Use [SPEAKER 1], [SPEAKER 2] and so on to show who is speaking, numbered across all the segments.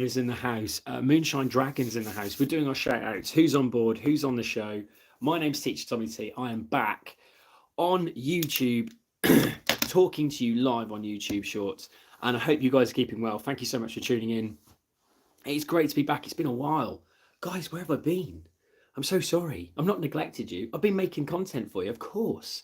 [SPEAKER 1] is in the house. Moonshine Dragon's in the house. We're doing our shout outs. Who's on board? Who's on the show? My name's Teacher Tommy T. I am back on YouTube, talking to you live on YouTube Shorts. And I hope you guys are keeping well. Thank you so much for tuning in. It's great to be back. It's been a while. Guys, where have I been? I'm so sorry. I've not neglected you. I've been making content for you, of course.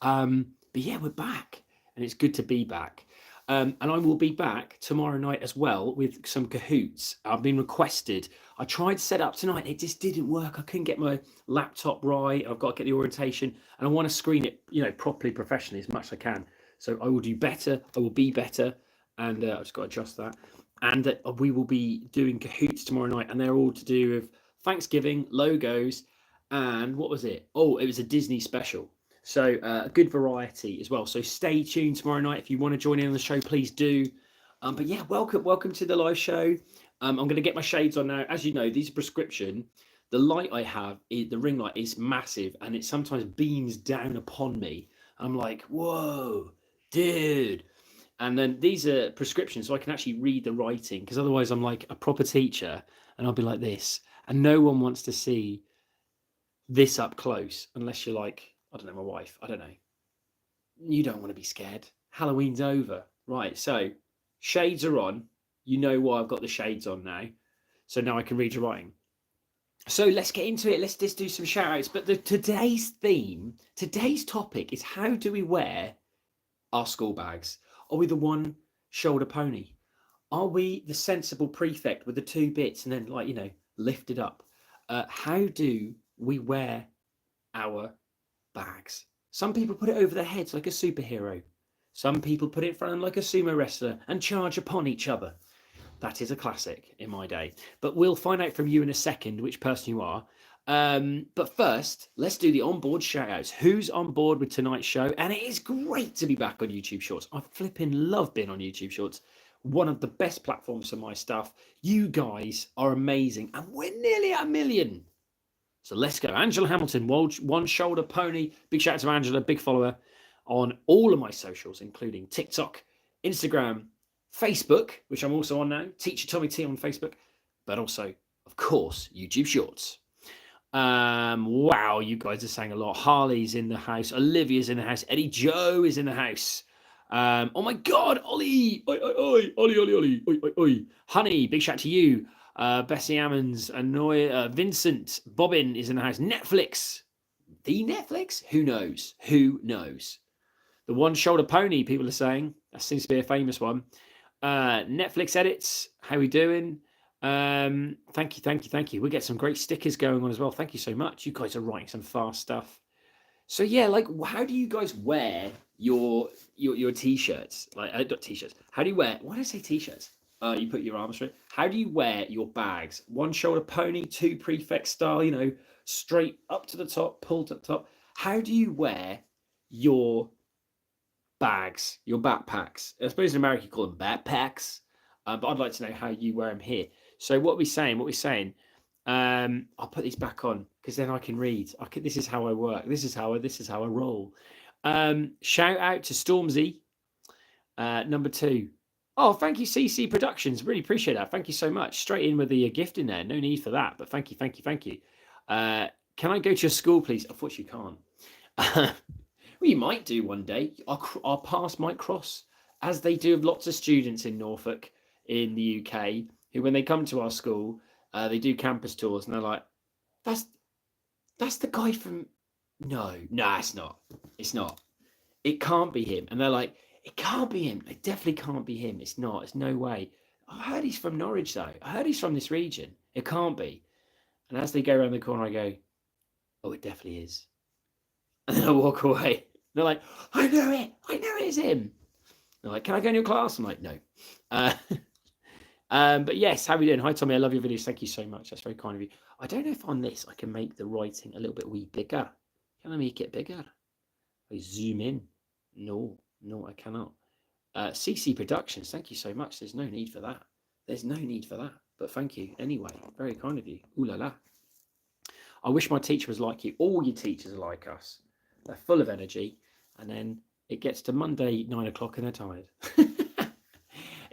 [SPEAKER 1] But yeah, we're back. And it's good to be back. And I will be back tomorrow night as well with some Cahoots. I've been requested. I tried to set up tonight. It just didn't work. I couldn't get my laptop right. I've got to get the orientation. And I want to screen it, properly, professionally as much as I can. So I will do better. I will be better. And I've just got to adjust that. And we will be doing Cahoots tomorrow night. And they're all to do with Thanksgiving, logos, and what was it? Oh, it was a Disney special. So a good variety as well. So stay tuned tomorrow night. If you want to join in on the show, please do. But yeah, welcome to the live show. I'm going to get my shades on now. As you know, these are prescription. The light I have, the ring light, is massive, and it sometimes beams down upon me. I'm like, whoa, dude. And then these are prescriptions, so I can actually read the writing, because otherwise I'm like a proper teacher, and I'll be like this. And no one wants to see this up close, unless you're like, I don't know, my wife. I don't know. You don't want to be scared. Halloween's over. Right, so shades are on. You know why I've got the shades on now. So now I can read your writing. So let's get into it. Let's just do some shout outs. But today's topic is, how do we wear our school bags? Are we the one shoulder pony? Are we the sensible prefect with the two bits and then lift it up? How do we wear our bags? Some people put it over their heads like a superhero. Some people put it in front of them like a sumo wrestler and charge upon each other. That is a classic in my day. But we'll find out from you in a second which person you are. But first, let's do the onboard shout-outs. Who's on board with tonight's show? And it is great to be back on YouTube Shorts. I flipping love being on YouTube Shorts. One of the best platforms for my stuff. You guys are amazing. And we're nearly at 1 million. So let's go. Angela Hamilton, one shoulder pony. Big shout out to Angela, big follower on all of my socials, including TikTok, Instagram, Facebook, which I'm also on now, Teacher Tommy T on Facebook, but also, of course, YouTube Shorts. Wow, you guys are saying a lot. Harley's in the house, Olivia's in the house, Eddie Joe is in the house. Oh my God, Ollie, oi, oi, oi, Ollie, Ollie, Ollie, oi, oi, oi. Honey, big shout to you. Bessie Ammons, Vincent, Bobbin is in the house. Netflix. The Netflix? Who knows? Who knows? The one shoulder pony, people are saying. That seems to be a famous one. Netflix edits. How we doing? Thank you. We get some great stickers going on as well. Thank you so much. You guys are writing some fast stuff. So yeah, how do you guys wear your t-shirts? Not t-shirts. How do you wear? Why did I say t-shirts? You put your arms through. How do you wear your bags? One shoulder pony, two prefect style, straight up to the top, pulled up top. How do you wear your bags, your backpacks? I suppose in America you call them backpacks, but I'd like to know how you wear them here. So what we're saying, I'll put these back on because then I can read. This is how I work. This is how I roll. Shout out to Stormzy, number 2. Oh, thank you, CC Productions. Really appreciate that. Thank you so much. Straight in with the gift in there. No need for that, but thank you. Can I go to your school, please? Unfortunately, you can't. Well, you might do one day. Our paths might cross, as they do with lots of students in Norfolk, in the UK, who, when they come to our school, they do campus tours, and they're like, that's the guy from... No, it's not. It's not. It can't be him. And they're like, it can't be him. It definitely can't be him. It's not. It's no way. I heard he's from Norwich, though. I heard he's from this region. It can't be. And as they go around the corner, I go, oh, it definitely is. And then I walk away. They're like, I know it. It's him. They're like, can I go in your class? I'm like, no. But yes, how are we doing? Hi, Tommy. I love your videos. Thank you so much. That's very kind of you. I don't know if on this I can make the writing a little bit bigger. Can I make it bigger? I zoom in. No, I cannot. CC Productions, thank you so much. There's no need for that. But thank you anyway. Very kind of you. Ooh la la. I wish my teacher was like you. All your teachers are like us. They're full of energy. And then it gets to Monday, 9 o'clock, and they're tired.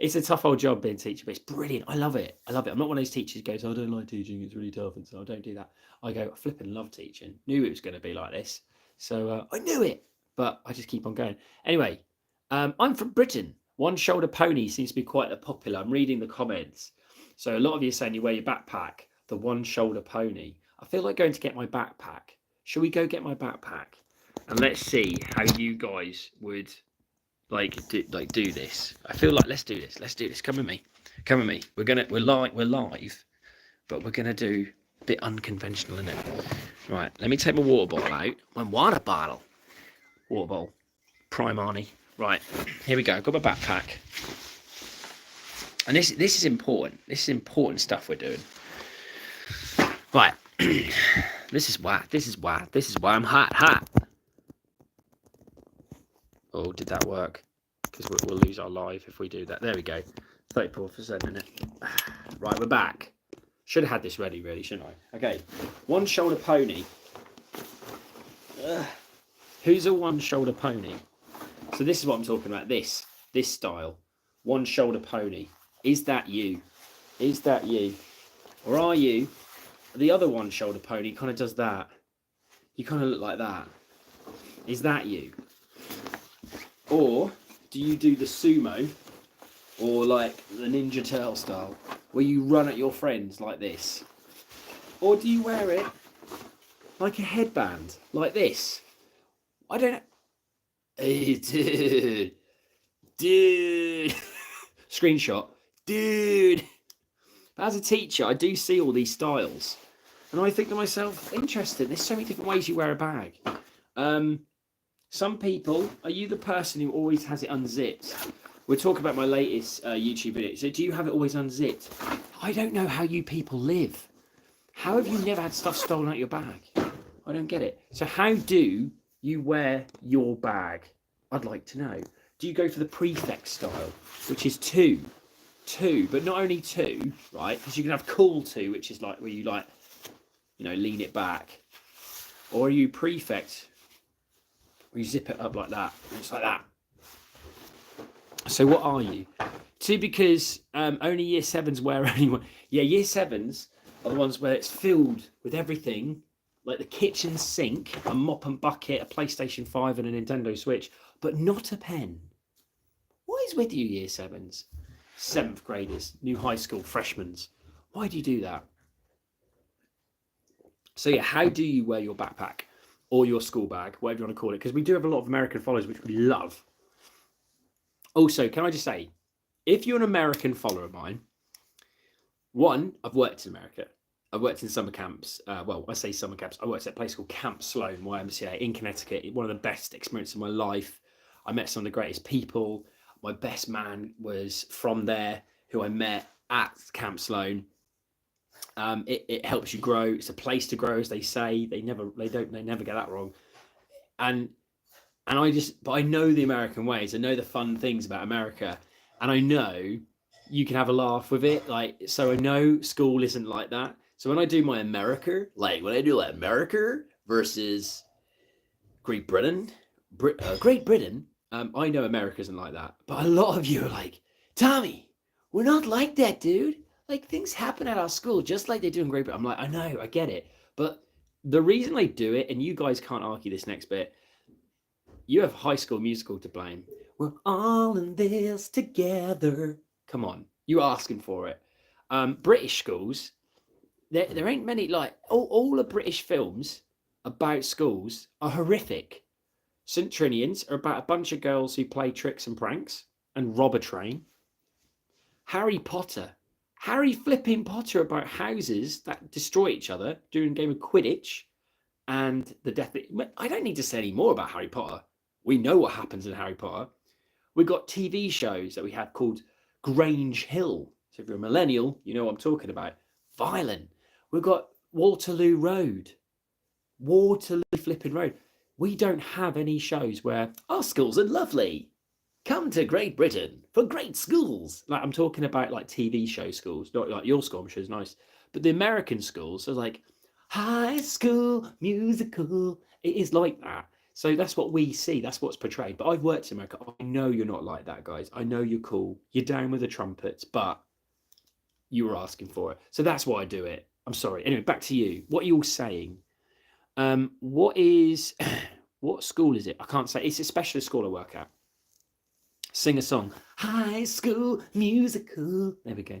[SPEAKER 1] It's a tough old job being a teacher, but it's brilliant. I love it. I love it. I'm not one of those teachers who goes, I don't like teaching. It's really tough. And so I don't do that. I go, I flipping love teaching. Knew it was going to be like this. So I knew it, but I just keep on going. Anyway, I'm from Britain. One shoulder pony seems to be quite popular. I'm reading the comments. So a lot of you are saying you wear your backpack, the one shoulder pony. I feel like going to get my backpack. Shall we go get my backpack? And let's see how you guys would do this. I feel like let's do this. Come with me. We're live, but we're gonna do a bit unconventional, isn't it? Right, let me take my water bottle out. My water bottle. Prime Arnie. Right, here we go. I've got my backpack. And this is important. This is important stuff we're doing. Right. This is why I'm hot. Oh, did that work? Because we'll lose our live if we do that. There we go. 34% in it. Right, we're back. Should have had this ready, really, shouldn't I? Okay. One shoulder pony. Who's a one shoulder pony? So this is what I'm talking about. This style. One shoulder pony. Is that you? Is that you? Or are you the other one shoulder pony? Kind of does that. You kind of look like that. Is that you? Or do you do the sumo or like the Ninja Turtle style where you run at your friends like this? Or do you wear it like a headband like this? I don't know. Hey, dude. Screenshot. Dude. But as a teacher, I do see all these styles. And I think to myself, interesting. There's so many different ways you wear a bag. Some people, are you the person who always has it unzipped? We're talking about my latest YouTube video. So do you have it always unzipped? I don't know how you people live. How have you never had stuff stolen out your bag? I don't get it. So how do you wear your bag? I'd like to know. Do you go for the prefect style, which is two, but not only two, right? Because you can have cool two, which is like where you like, lean it back. Or are you prefect? We zip it up like that. It's like that. So what are you? Two, because only year sevens wear only one. Yeah, year sevens are the ones where it's filled with everything, like the kitchen sink, a mop and bucket, a PlayStation 5 and a Nintendo Switch, but not a pen. What is with you, year sevens? 7th graders, new high school freshmen. Why do you do that? So yeah, how do you wear your backpack? Or your school bag, whatever you want to call it, because we do have a lot of American followers, which we love. Also, can I just say, if you're an American follower of mine, one, I've worked in America. I've worked in summer camps. Well, I say summer camps. I worked at a place called Camp Sloan, YMCA, in Connecticut. One of the best experiences of my life. I met some of the greatest people. My best man was from there, who I met at Camp Sloan. It helps you grow. It's a place to grow, as they say. They never get that wrong. And but I know the American ways. I know the fun things about America, and I know you can have a laugh with it. So I know school isn't like that. So when I do my America versus Great Britain, I know America isn't like that. But a lot of you are like, Tommy, we're not like that, dude. Like, things happen at our school just like they do in Great Britain. I'm like, I know, I get it. But the reason I do it, and you guys can't argue this next bit, you have High School Musical to blame. We're all in this together. Come on, you're asking for it. British schools, there ain't many, like, all the British films about schools are horrific. St. Trinians are about a bunch of girls who play tricks and pranks and rob a train. Harry flipping Potter about houses that destroy each other during a game of Quidditch and the death. I don't need to say any more about Harry Potter. We know what happens in Harry Potter. We've got TV shows that we had called Grange Hill. So if you're a millennial, you know what I'm talking about. Violent. We've got Waterloo Road. Waterloo flipping Road. We don't have any shows where our schools are lovely. Come to Great Britain for great schools. Like, I'm talking about like TV show schools, not like your school, I'm sure is nice. But the American schools are like High School Musical. It is like that. So that's what we see. That's what's portrayed. But I've worked in America. I know you're not like that, guys. I know you're cool. You're down with the trumpets, but you were asking for it. So that's why I do it. I'm sorry. Anyway, back to you. What are you all saying? What is what school is it? I can't say. It's a specialist school I work at. Sing a song. High School Musical. There we go.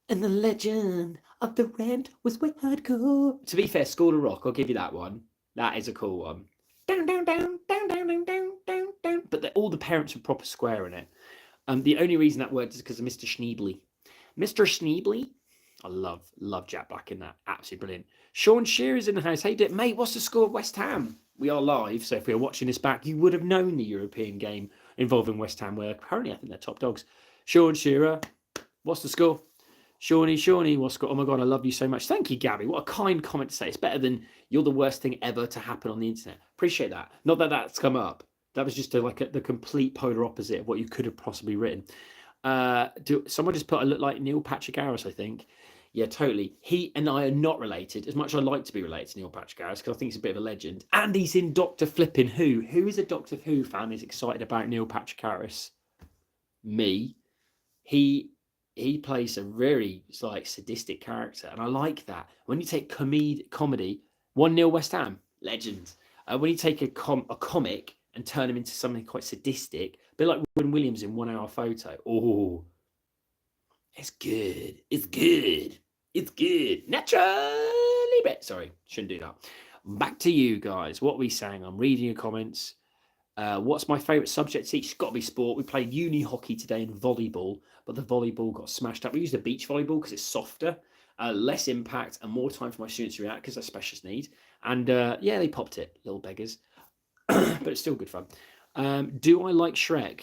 [SPEAKER 1] And the legend of the rent was where I'd go. To be fair, School of Rock, I'll give you that one. That is a cool one. Down, down, down, down, down, down, down, down, down. But all the parents were proper square in it. The only reason that worked is because of Mr. Schneebly. Mr. Schneebly. I love Jack Black in that. Absolutely brilliant. Sean Shearer's in the house. Hey, mate, what's the score of West Ham? We are live, so if we were watching this back, you would have known the European game involving West Ham, where currently I think they're top dogs. Sean Shearer, what's the score? Shawnee, what's the score? Oh my God, I love you so much. Thank you, Gabby. What a kind comment to say. It's better than you're the worst thing ever to happen on the internet. Appreciate that. Not that that's come up. That was just the complete polar opposite of what you could have possibly written. Someone just put I look like Neil Patrick Harris, I think. Yeah, totally. He and I are not related, as much as I like to be related to Neil Patrick Harris, because I think he's a bit of a legend. And he's in Doctor Flippin' Who. Who is a Doctor Who fan is excited about Neil Patrick Harris? Me. He plays a very sadistic character, and I like that. When you take comedy, 1-0 West Ham, legend. When you take a comic and turn him into something quite sadistic, a bit like Robin Williams in 1 Hour Photo. Oh, it's good. It's good. It's good. Naturally bet. Sorry, shouldn't do that. Back to you guys. What are we saying? I'm reading your comments. What's my favourite subject to teach? It's got to be sport. We played uni hockey today and volleyball, but the volleyball got smashed up. We used the beach volleyball because it's softer, less impact, and more time for my students to react because they're specialist need. And yeah, they popped it, little beggars. But it's still good fun. Do I like Shrek?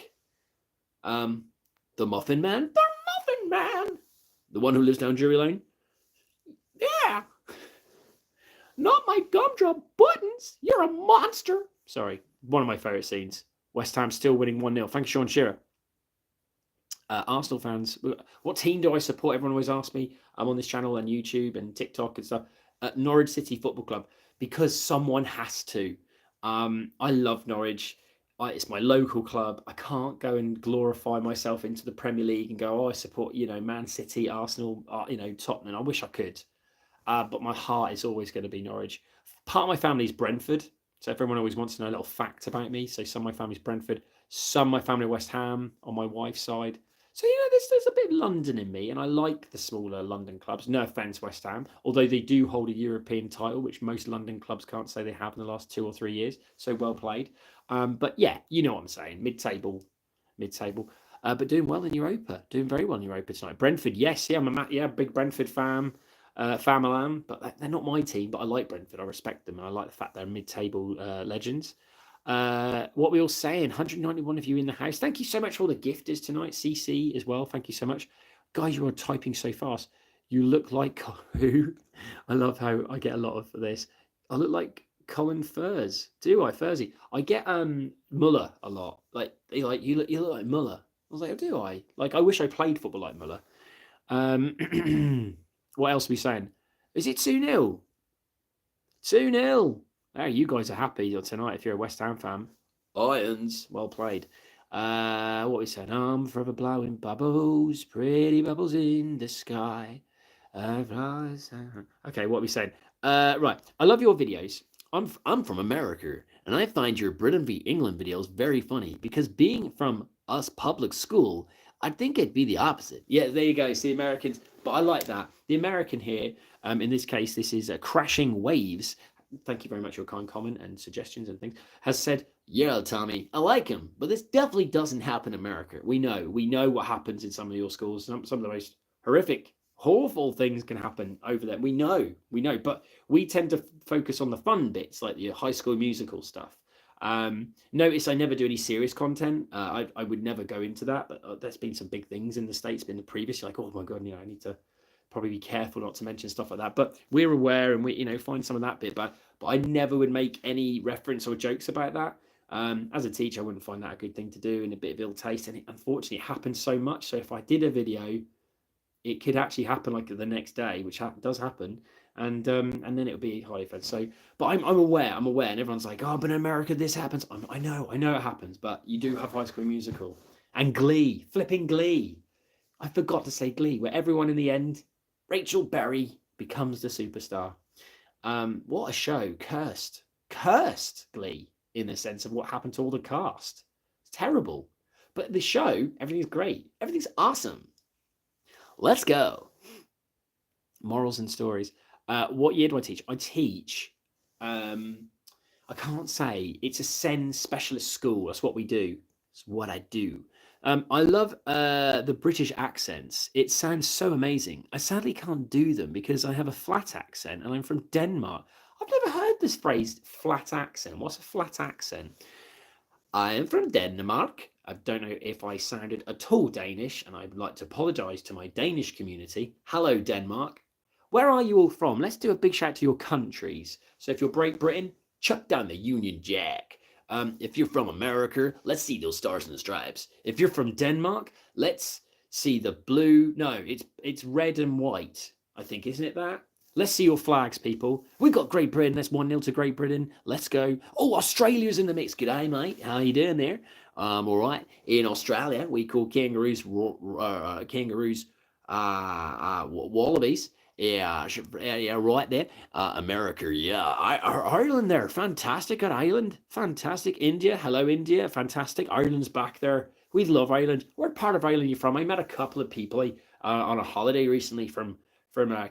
[SPEAKER 1] The Muffin Man? The Muffin Man! The one who lives down Drury Lane? Yeah! Not my gumdrop buttons! You're a monster! Sorry, one of my favourite scenes. West Ham still winning 1-0. Thanks, Sean Shearer. Arsenal fans, what team do I support? Everyone always asks me. I'm on this channel and YouTube and TikTok and stuff. Norwich City Football Club, because someone has to. I love Norwich. It's my local club. I can't go and glorify myself into the Premier League and go, I support, Man City, Arsenal, Tottenham. I wish I could. But my heart is always going to be Norwich. Part of my family is Brentford. So everyone always wants to know a little fact about me. So some of my family's Brentford, some of my family West Ham on my wife's side. So, there's a bit of London in me, and I like the smaller London clubs. No offence, West Ham, although they do hold a European title, which most London clubs can't say they have in the last 2 or 3 years. So well played. But yeah, you know what I'm saying. Mid-table. But doing well in Europa. Doing very well in Europa tonight. Brentford, yes. Yeah, I'm a big Brentford fan. Famalam, but they're not my team. But I like Brentford. I respect them, and I like the fact they're mid-table legends. What we all saying? 191 of you in the house. Thank you so much for all the gifters tonight. CC as well. Thank you so much, guys. You are typing so fast. You look like who? I love how I get a lot of this. I look like Colin Furs. Do I, Fursy? I get Muller a lot. You look like Muller. I was like, oh, do I? I wish I played football like Muller. What else are we saying? Is it 2-0? 2-0. Oh, you guys are happy tonight if you're a West Ham fan. Irons, well played. What we said? I'm forever blowing bubbles, pretty bubbles in the sky. Okay, what we saying? Right, I love your videos. I'm from America, and I find your Britain v England videos very funny because being from us public school, I think it'd be the opposite. Yeah, there you go. See, Americans, but I like that. The American here, in this case, this is Crashing Waves. Thank you very much for your kind comment and suggestions and things, has said, yeah, Tommy, I like him, but this definitely doesn't happen in America. We know what happens in some of your schools. Some of the most horrific, awful things can happen over there. We know, but we tend to focus on the fun bits, like the High School Musical stuff. Notice I never do any serious content. I would never go into that, but there's been some big things in the States, been the previous, like, oh my God, I need to probably be careful not to mention stuff like that, but we're aware and we find some of that bit, but I never would make any reference or jokes about that. As a teacher, I wouldn't find that a good thing to do, and a bit of ill taste, and it unfortunately happens so much. So if I did a video, it could actually happen like the next day, which does happen, and then it'll be highly fed. So, but I'm aware, and everyone's like, oh, but in America this happens. I know it happens, but you do have High School Musical and Glee, flipping Glee. I forgot to say Glee, where everyone in the end, Rachel Berry becomes the superstar. What a show! Cursed Glee in the sense of what happened to all the cast. It's terrible, but the show, everything's great, everything's awesome. Let's go. Morals and stories. What year do I teach? I teach. I can't say. It's a SEN specialist school. That's what we do. It's what I do. I love the British accents. It sounds so amazing. I sadly can't do them because I have a flat accent and I'm from Denmark. I've never heard this phrase, flat accent. What's a flat accent? I am from Denmark. I don't know if I sounded at all Danish, and I'd like to apologise to my Danish community. Hello, Denmark. Where are you all from? Let's do a big shout to your countries. So if you're Great Britain, chuck down the Union Jack. If you're from America, let's see those stars and the stripes. If you're from Denmark, let's see the blue. No, it's red and white, I think, isn't it that? Let's see your flags, people. We've got Great Britain. That's 1-0 to Great Britain. Let's go. Oh, Australia's in the mix. G'day, mate. How you doing there? All right. In Australia, we call kangaroos wallabies. Yeah, right there. America, yeah. Ireland there. Fantastic at Ireland. Fantastic. India. Hello, India. Fantastic. Ireland's back there. We love Ireland. What part of Ireland are you from? I met a couple of people on a holiday recently from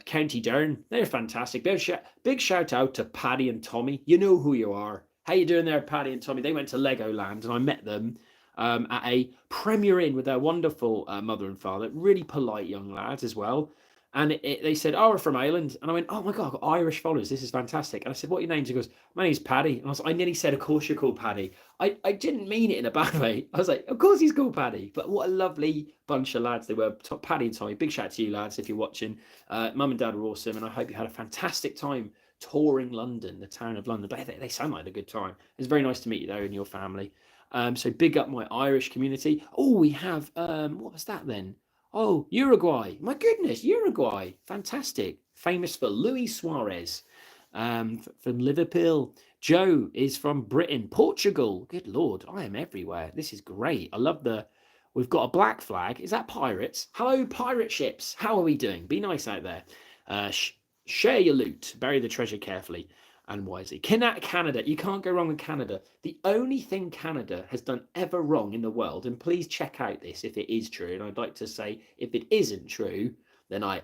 [SPEAKER 1] County Down. They're fantastic. Big shout out to Paddy and Tommy. You know who you are. How you doing there, Paddy and Tommy? They went to Legoland and I met them at a Premier Inn with their wonderful mother and father. Really polite young lads as well. And they said, oh, we're from Ireland. And I went, oh my God, I've got Irish followers. This is fantastic. And I said, what are your names? He goes, my name's Paddy. And I nearly said, of course you're called Paddy. I didn't mean it in a bad way. I was like, of course he's called Paddy. But what a lovely bunch of lads they were. Paddy and Tommy, big shout out to you lads if you're watching. Mum and Dad were awesome. And I hope you had a fantastic time touring London, the town of London. But they sound like a good time. It's very nice to meet you though and your family. So big up my Irish community. Oh, we have, what was that then? Oh, Uruguay. My goodness, Uruguay. Fantastic. Famous for Luis Suarez from Liverpool. Joe is from Britain. Portugal. Good Lord, I am everywhere. This is great. I love we've got a black flag. Is that pirates? Hello, pirate ships. How are we doing? Be nice out there. Share your loot. Bury the treasure carefully and wisely. Canada, you can't go wrong with Canada. The only thing Canada has done ever wrong in the world, and please check out this if it is true, and I'd like to say if it isn't true, then I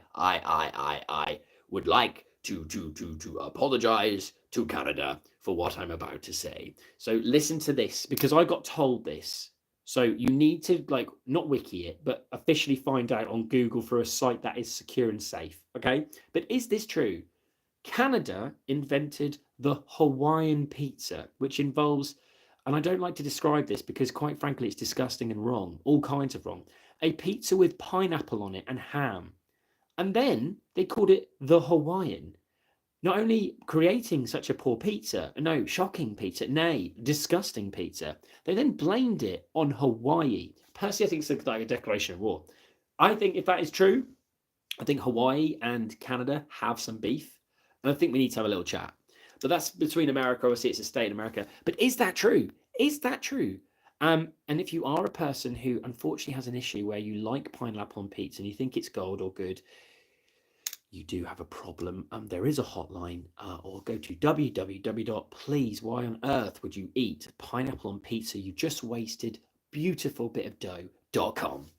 [SPEAKER 1] would like to apologize to Canada for what I'm about to say. So listen to this, because I got told this. So you need to not wiki it, but officially find out on Google for a site that is secure and safe. Okay, but is this true? Canada invented the Hawaiian pizza, which involves, and I don't like to describe this because quite frankly it's disgusting and wrong, all kinds of wrong, a pizza with pineapple on it and ham. And then they called it the Hawaiian. Not only creating such a poor pizza, no, shocking pizza, nay, disgusting pizza, they then blamed it on Hawaii. Personally, I think it's like a declaration of war. I think if that is true, I think Hawaii and Canada have some beef. And I think we need to have a little chat. But that's between America. Obviously, it's a state in America. But is that true? Is that true? And if you are a person who unfortunately has an issue where you like pineapple on pizza and you think it's gold or good, you do have a problem. There is a hotline, or go to www.please, why on earth would you eat pineapple on pizza you just wasted, beautiful bit of dough.com.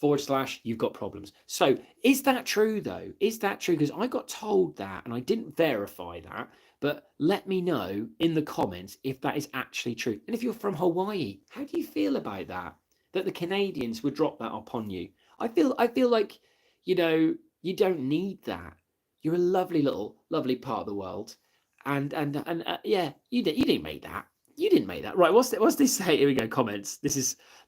[SPEAKER 1] / you've got problems. So is that true though? Is that true? Because I got told that and I didn't verify that, but let me know in the comments if that is actually true. And if you're from Hawaii, how do you feel about that? That the Canadians would drop that upon you? I feel like, you don't need that. You're a lovely part of the world. And yeah, you didn't make that. You didn't make that. Right, what's this say? Here we go, comments.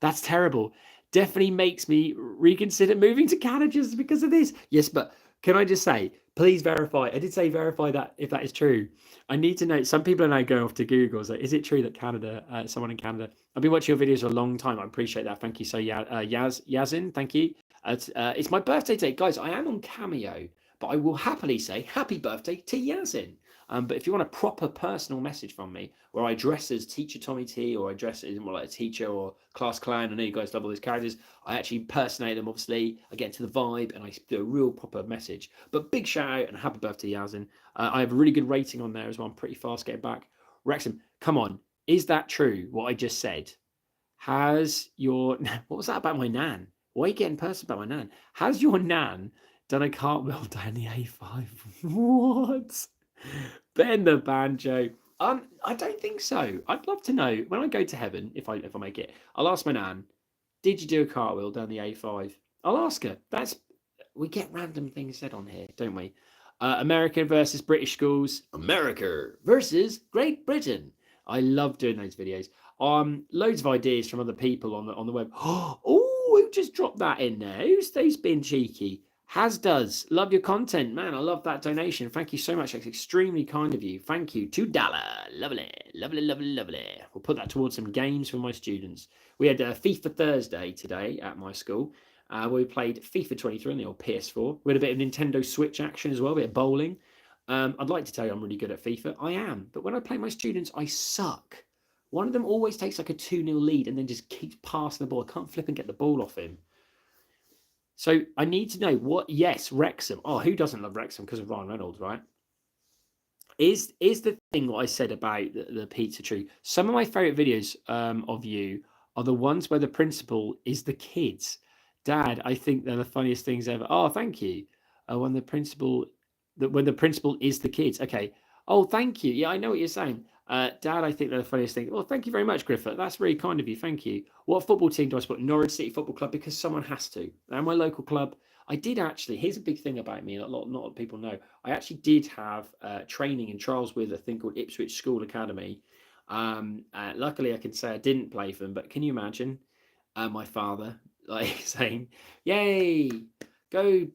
[SPEAKER 1] That's terrible. Definitely makes me reconsider moving to Canada just because of this. Yes, but can I just say, please verify. I did say verify that if that is true. I need to know. Some people are now going off to Google. So is it true that Canada, someone in Canada? I've been watching your videos for a long time. I appreciate that. Thank you. So Yazin, thank you. It's my birthday date, guys. I am on Cameo. but I will happily say happy birthday to Yazin. But if you want a proper personal message from me, where I address as Teacher Tommy T, or I address as more like a teacher or class clown, I know you guys love all these characters. I actually impersonate them, obviously. I get into the vibe and I do a real proper message. But big shout out and happy birthday, Yazin. I have a really good rating on there as well. I'm pretty fast getting back. Wrexham, come on. Is that true, what I just said? Has your... What was that about my nan? Why are you getting personal about my nan? Has your nan done a cartwheel down the A5? What? Ben the Banjo. I don't think so. I'd love to know when I go to heaven, if I make it. I'll ask my nan, did you do a cartwheel down the A5? I'll ask her. We get random things said on here, don't we? American versus British schools. America versus Great Britain. I love doing those videos. Loads of ideas from other people on the web. Oh, who just dropped that in there? Who's been cheeky? Does love your content, man. I love that donation. Thank you so much. That's extremely kind of you. Thank you. $2. Lovely, lovely, lovely, lovely. We'll put that towards some games for my students. We had FIFA Thursday today at my school. We played FIFA 23 on the old PS4. We had a bit of Nintendo Switch action as well, a bit of bowling. I'd like to tell you I'm really good at FIFA. I am. But when I play my students, I suck. One of them always takes like a 2-0 lead and then just keeps passing the ball. I can't flip and get the ball off him. So I need to know what... Yes, Wrexham. Oh, who doesn't love Wrexham because of Ryan Reynolds, right? Is the thing what I said about the pizza tree? Some of my favourite videos of you are the ones where the principal is the kids. Dad, I think they're the funniest things ever. Oh, thank you. When the principal is the kids. Okay. Oh, thank you. Yeah, I know what you're saying. Dad, I think they're the funniest thing. Well, thank you very much, Griffith. That's really kind of you. Thank you. What football team do I support? Norwich City Football Club, because someone has to. They're my local club. I did actually. Here's a big thing about me. Not a lot of people know. I actually did have training in trials with a thing called Ipswich School Academy. Luckily, I can say I didn't play for them. But can you imagine my father saying, "Yay, go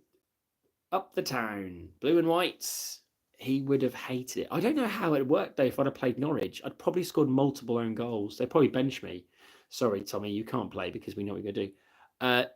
[SPEAKER 1] up the town, blue and whites"? He would have hated it. I don't know how it worked though. If I'd have played Norwich, I'd probably scored multiple own goals. They'd probably bench me. Sorry, Tommy, you can't play because we know what you're going to do.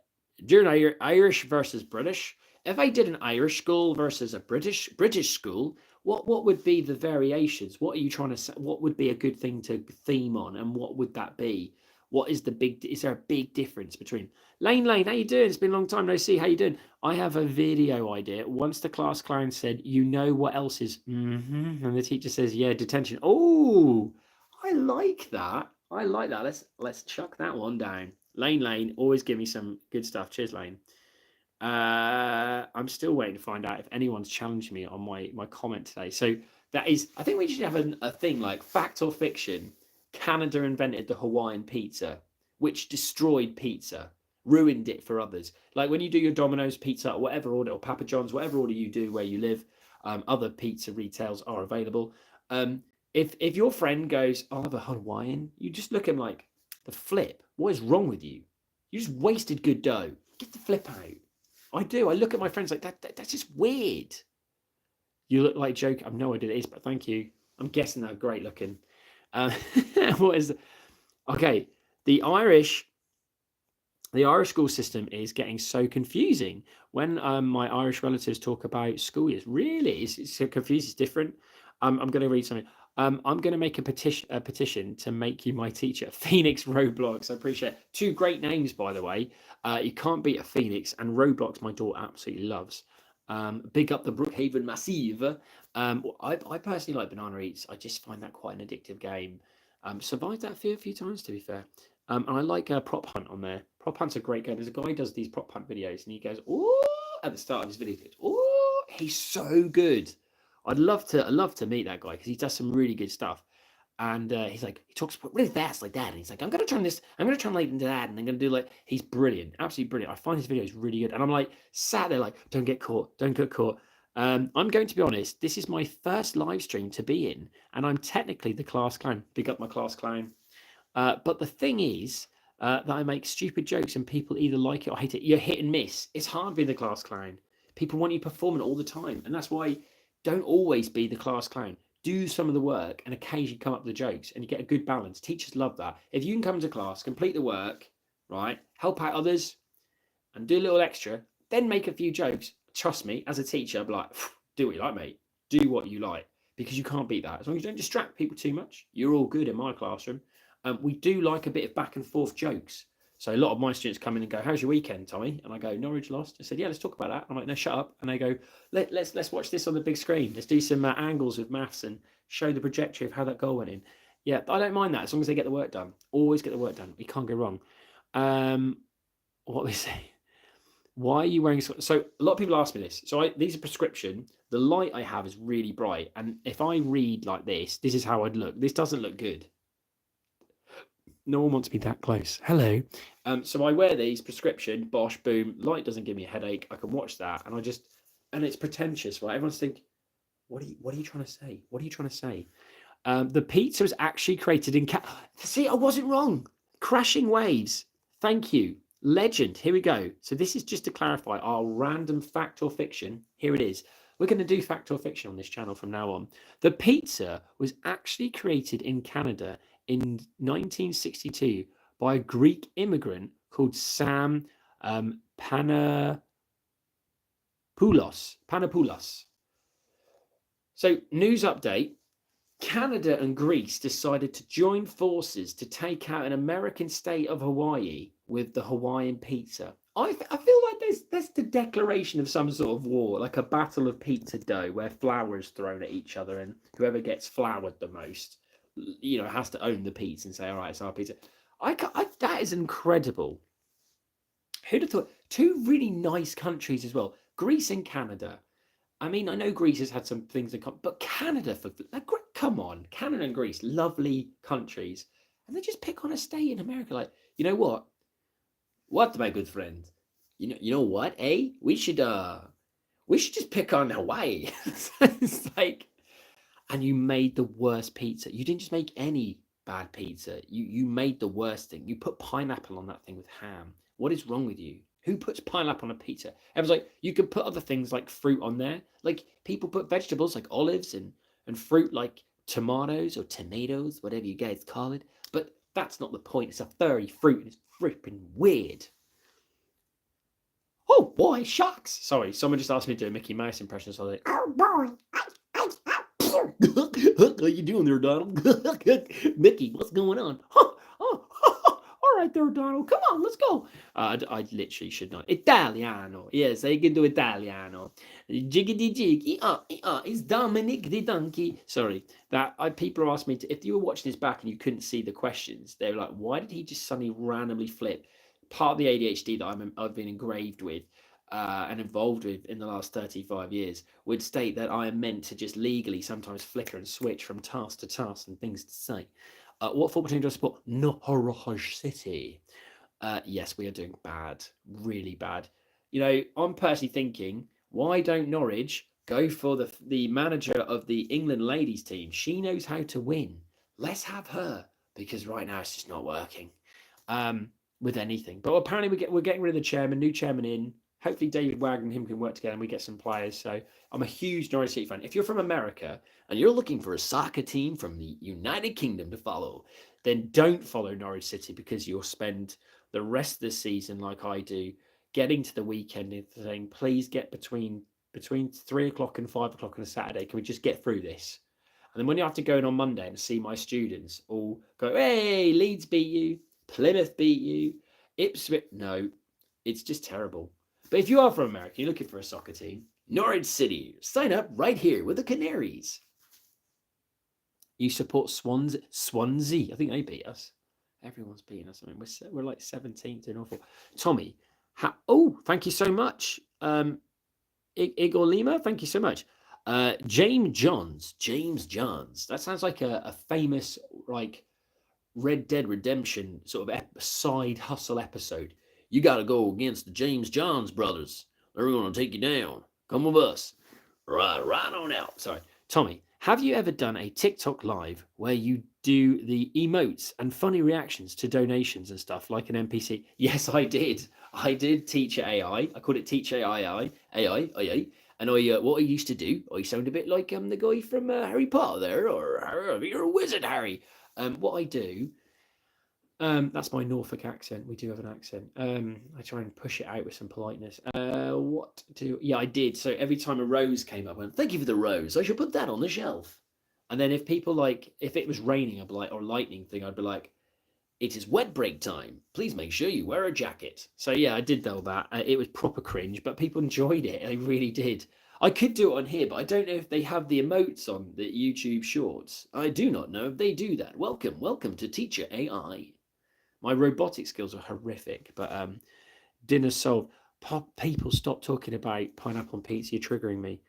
[SPEAKER 1] During Irish versus British, if I did an Irish school versus a British school, what would be the variations? What are you trying to say? What would be a good thing to theme on, and what would that be? What is the big? Is there a big difference between Lane? How you doing? It's been a long time no see. How you doing? I have a video idea. Once the class clown said, "You know what else is?" And the teacher says, "Yeah, detention." Oh, I like that. Let's chuck that one down. Lane, always give me some good stuff. Cheers, Lane. I'm still waiting to find out if anyone's challenged me on my comment today. So that is, I think we should have a thing like fact or fiction. Canada invented the Hawaiian pizza, which destroyed pizza, ruined it for others. Like when you do your Domino's pizza or whatever order, or Papa John's, whatever order you do where you live, other pizza retails are available. If your friend goes, "I'll have a Hawaiian," you just look at him like, the flip. What is wrong with you? You just wasted good dough. Get the flip out. I do. I look at my friends like that's just weird. You look like joke. I have no idea what it is, but thank you. I'm guessing they're great looking. What is okay? The Irish school system is getting so confusing. When my Irish relatives talk about school years, really, it's so confused. It's different. I'm going to read something. I'm going to make a petition to make you my teacher. Phoenix Roblox. I appreciate it. 2 great names, by the way. You can't beat a Phoenix, and Roblox my daughter absolutely loves. Big up the Brookhaven Massive. I personally like Banana Eats. I just find that quite an addictive game. Survived that a few times, to be fair. And I like Prop Hunt on there. Prop Hunt's a great game. There's a guy who does these Prop Hunt videos, and he goes, "Ooh," at the start of his video. "Ooh," he's so good. I'd love to meet that guy because he does some really good stuff. And he talks really fast like that. And he's like, "I'm going to translate into that. And I'm going to do like," he's brilliant, absolutely brilliant. I find his videos really good. And I'm like, sat there like, don't get caught. I'm going to be honest, this is my first live stream to be in. And I'm technically the class clown. Big up my class clown. But the thing is that I make stupid jokes and people either like it or hate it. You're hit and miss. It's hard being the class clown. People want you performing all the time. And that's why don't always be the class clown. Do some of the work and occasionally come up with the jokes, and you get a good balance. Teachers love that. If you can come to class, complete the work, right, help out others, and do a little extra, then make a few jokes. trust me, as a teacher, I'd be like, do what you like, mate. Do what you like, because you can't beat that. As long as you don't distract people too much, you're all good in my classroom. We do like a bit of back and forth jokes. So a lot of my students come in and go, "How's your weekend, Tommy?" And I go, "Norwich lost." I said, "Yeah, let's talk about that." I'm like, "No, shut up." And they go, let's watch this on the big screen. Let's do some angles with maths and show the trajectory of how that goal went in. Yeah, I don't mind that as long as they get the work done. Always get the work done. We can't go wrong. What they say? Why are you wearing? So a lot of people ask me this. So these are prescription. The light I have is really bright, and if I read like this is how I'd look. This doesn't look good. No one wants me that close. Hello. So I wear these prescription. Bosh, boom. Light doesn't give me a headache. I can watch that, and it's pretentious, right? Everyone's thinking, what are you trying to say? What are you trying to say? The pizza was actually created in See, I wasn't wrong. Crashing Waves. Thank you. Legend. Here we go. So this is just to clarify our random fact or fiction. Here it is. We're going to do fact or fiction on this channel from now on. The pizza was actually created in Canada in 1962 by a Greek immigrant called Sam Panopoulos. So, news update. Canada and Greece decided to join forces to take out an American state of Hawaii with the Hawaiian pizza. I feel like there's the declaration of some sort of war, like a battle of pizza dough where flour is thrown at each other and whoever gets floured the most, has to own the pizza and say, all right, it's our pizza. That is incredible. Who'd have thought? Two really nice countries as well, Greece and Canada. I mean, I know Greece has had some things in common, but Canada, come on, Canada and Greece, lovely countries, and they just pick on a state in America. Like, you know what? What, my good friend? You know what? We should just pick on Hawaii. It's like, and you made the worst pizza. You didn't just make any bad pizza. You made the worst thing. You put pineapple on that thing with ham. What is wrong with you? Who puts pineapple on a pizza? Everyone's like, you could put other things like fruit on there. Like people put vegetables like olives and fruit like tomatoes or tomatoes, whatever you guys call it. But that's not the point. It's a furry fruit and it's freaking weird. Oh boy, shucks. Sorry, someone just asked me to do a Mickey Mouse impression. So I was like, oh boy. How you doing there, Donald? Mickey, what's going on? All right there, Donald. Come on, let's go. I literally should not. Italiano. Yes, I can do Italiano. Jiggity jiggy. It's Dominic the donkey. Sorry. People asked me if you were watching this back and you couldn't see the questions, they were like, why did he just suddenly randomly flip? Part of the ADHD that I've been engraved with and involved with in the last 35 years would state that I am meant to just legally sometimes flicker and switch from task to task and things to say. What football team do I support? Norwich City. Yes, we are doing bad, really bad. I'm personally thinking, why don't Norwich go for the manager of the England ladies team? She knows how to win. Let's have her, because right now it's just not working with anything. But apparently we're getting rid of the chairman, new chairman in. Hopefully David Wagner and him can work together and we get some players. So I'm a huge Norwich City fan. If you're from America and you're looking for a soccer team from the United Kingdom to follow, then don't follow Norwich City, because you'll spend the rest of the season, like I do, getting to the weekend and saying, please get between 3 o'clock and 5 o'clock on a Saturday. Can we just get through this? And then when you have to go in on Monday and see my students all go, hey, Leeds beat you, Plymouth beat you, Ipswich. No, it's just terrible. But if you are from America, you're looking for a soccer team, Norwich City, sign up right here with the Canaries. You support Swansea. I think they beat us. Everyone's beating us. I mean, we're like 17th in awful. Tommy, thank you so much. Igor Lima, thank you so much. James Johns. That sounds like a famous like Red Dead Redemption sort of side hustle episode. You got to go against the James Johns brothers. They're going to take you down. Come with us. Right on out. Sorry. Tommy, have you ever done a TikTok live where you do the emotes and funny reactions to donations and stuff like an NPC? Yes, I did. I did Teacher AI. I called it Teacher AI. And what I used to do, I sound a bit like the guy from Harry Potter there, or you're a wizard, Harry. What I do, That's my Norfolk accent. We do have an accent. I try and push it out with some politeness. Yeah, I did. So every time a rose came up, I went, thank you for the rose. I should put that on the shelf. And then if people if it was raining, I'd be like, or lightning thing, I'd be like, it is wet break time. Please make sure you wear a jacket. So yeah, I did all that. It was proper cringe, but people enjoyed it. They really did. I could do it on here, but I don't know if they have the emotes on the YouTube Shorts. I do not know if they do that. Welcome to Teacher AI. My robotic skills are horrific, but dinner solved. People stop talking about pineapple and pizza. You're triggering me.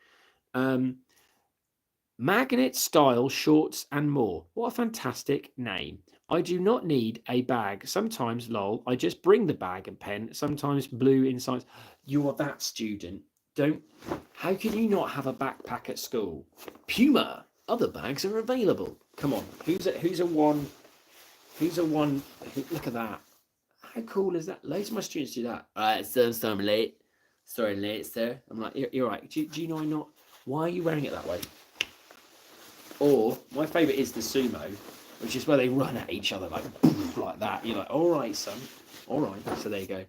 [SPEAKER 1] Magnet style shorts and more. What a fantastic name. I do not need a bag. Sometimes, lol, I just bring the bag and pen. Sometimes blue inside. You are that student. Don't. How can you not have a backpack at school? Puma. Other bags are available. Come on. Who's a one? Look at that. How cool is that? Loads of my students do that. Alright, so I'm late. Sorry, late, sir. I'm like, you're right. Do you know I'm not? Why are you wearing it that way? Or my favourite is the sumo, which is where they run at each other like that. You're like, all right, son. All right. So there you go.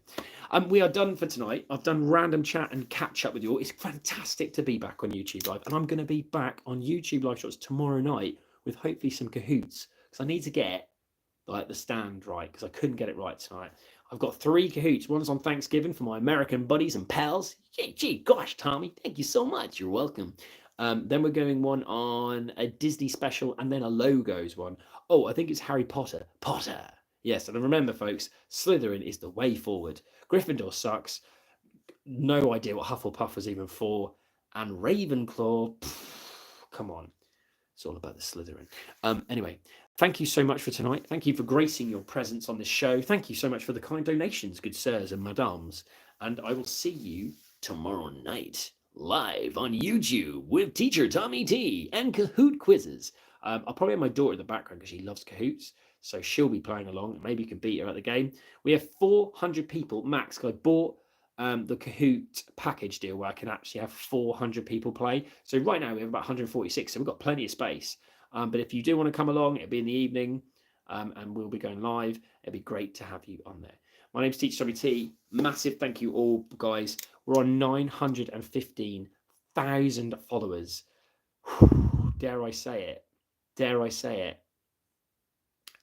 [SPEAKER 1] We are done for tonight. I've done random chat and catch up with you all. It's fantastic to be back on YouTube Live, and I'm going to be back on YouTube Live Shorts tomorrow night with hopefully some Kahoots, because I need to get the stand right, because I couldn't get it right tonight. I've got 3 Kahoots. One's on Thanksgiving for my American buddies and pals. Gee, gosh, Tommy, thank you so much. You're welcome. Then we're going one on a Disney special, and then a logos one. Oh, I think it's Harry Potter. Yes, and remember, folks, Slytherin is the way forward. Gryffindor sucks. No idea what Hufflepuff was even for. And Ravenclaw, come on. It's all about the Slytherin. Anyway, thank you so much for tonight. Thank you for gracing your presence on this show. Thank you so much for the kind donations, good sirs and madams. And I will see you tomorrow night, live on YouTube with Teacher Tommy T and Kahoot quizzes. I'll probably have my daughter in the background because she loves Kahoots, so she'll be playing along. Maybe you can beat her at the game. We have 400 people max. I bought the Kahoot package deal where I can actually have 400 people play. So right now we have about 146, so we've got plenty of space. But if you do want to come along, it'll be in the evening, and we'll be going live. It'd be great to have you on there. My name's Teacher Tommy T. Massive thank you all, guys. We're on 915,000 followers. Dare I say it?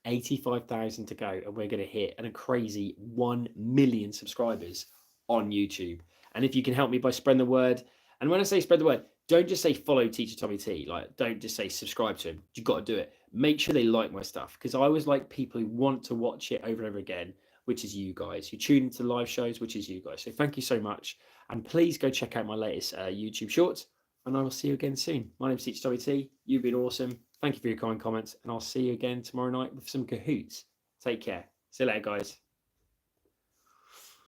[SPEAKER 1] 85,000 to go, and we're going to hit a crazy 1 million subscribers on YouTube. And if you can help me by spreading the word, and when I say spread the word, don't just say follow Teacher Tommy T. Don't just say subscribe to him. You've got to do it. Make sure they like my stuff, because I always like people who want to watch it over and over again, which is you guys. Who tune into live shows, which is you guys. So thank you so much, and please go check out my latest YouTube shorts, and I will see you again soon. My name's Teacher Tommy T. You've been awesome. Thank you for your kind comments, and I'll see you again tomorrow night with some Kahoots. Take care. See you later, guys.